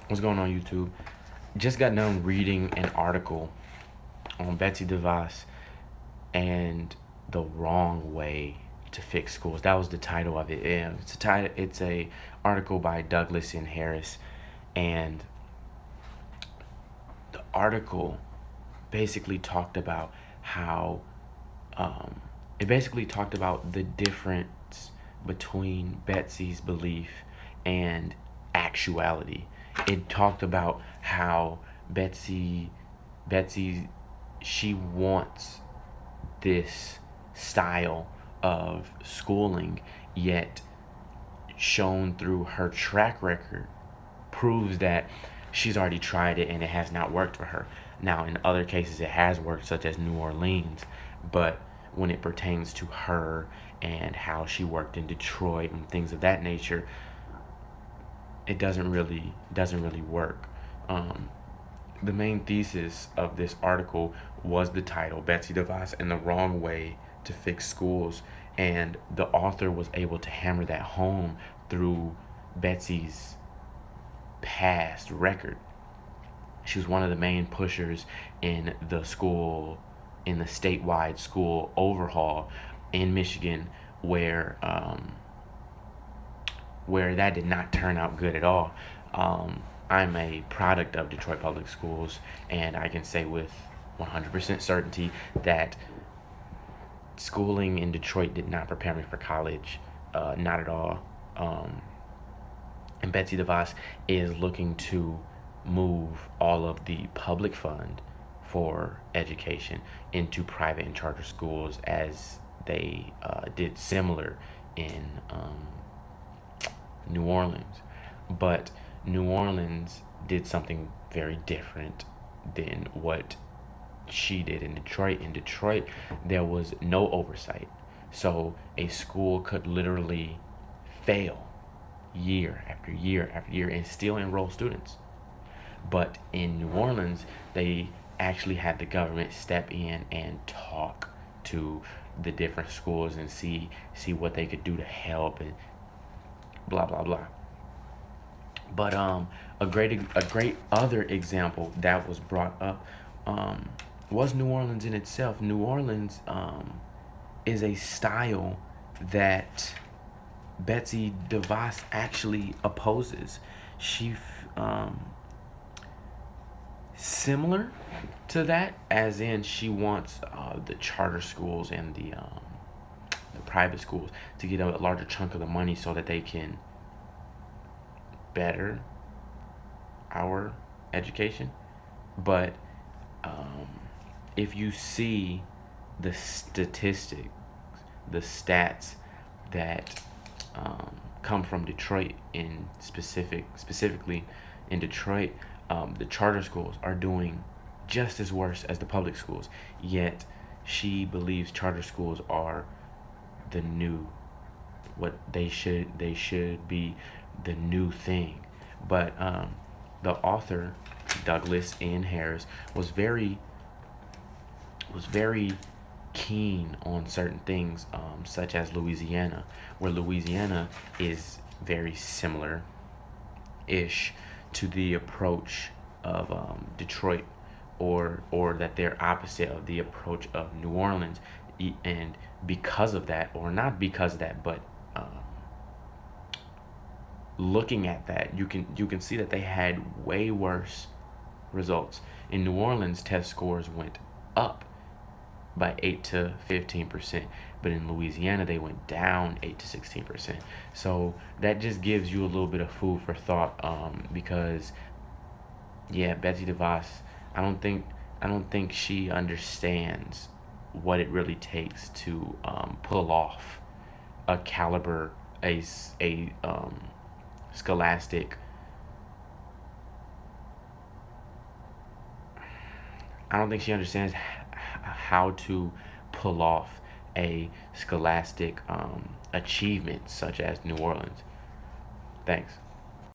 What's going on, YouTube? Just got done reading an article on Betsy Devos and the wrong way to fix schools. That was the title of it. Yeah, It's a article by Douglas and Harris, and the article basically talked about how it basically talked about the difference between Betsy's belief and actuality. It talked about how Betsy, she wants this style of schooling, yet shown through her track record proves that she's already tried it and it has not worked for her. Now, in other cases, it has worked, such as New Orleans, but when it pertains to her and how she worked in Detroit and things of that nature, it doesn't really work. The main thesis of this article was the title, Betsy DeVos and the Wrong Way to Fix Schools, and the author was able to hammer that home through Betsy's past record. She was one of the main pushers in the statewide school overhaul in Michigan, where that did not turn out good at all. I'm a product of Detroit Public Schools, and I can say with 100% certainty that schooling in Detroit did not prepare me for college, not at all. And Betsy DeVos is looking to move all of the public fund for education into private and charter schools, as they did similar in New Orleans. But New Orleans did something very different than what she did in Detroit. In Detroit, there was no oversight. So a school could literally fail year after year after year and still enroll students. But in New Orleans, they actually had the government step in and talk to the different schools and see what they could do to help and blah blah blah. But a great other example that was brought up was New Orleans in itself. New Orleans is a style that Betsy DeVos actually opposes. She similar to that, as in she wants the charter schools and the private schools to get a larger chunk of the money so that they can better our education. But um, if you see the statistics, the stats that come from Detroit, specifically in Detroit, the charter schools are doing just as worse as the public schools. Yet she believes charter schools are the new, what they should be, the new thing. But the author, Douglas N. Harris, was very keen on certain things, such as Louisiana, where Louisiana is very similar ish to the approach of Detroit, or that they're opposite of the approach of New Orleans. And because of that, or not because of that, but looking at that, you can see that they had way worse results. In New Orleans, test scores went up by 8 to 15%, but in Louisiana they went down 8 to 16%. So that just gives you a little bit of food for thought, because yeah, Betsy DeVos, I don't think she understands what it really takes to pull off a caliber, a scholastic. I don't think she understands how to pull off a scholastic achievement such as New Orleans. Thanks.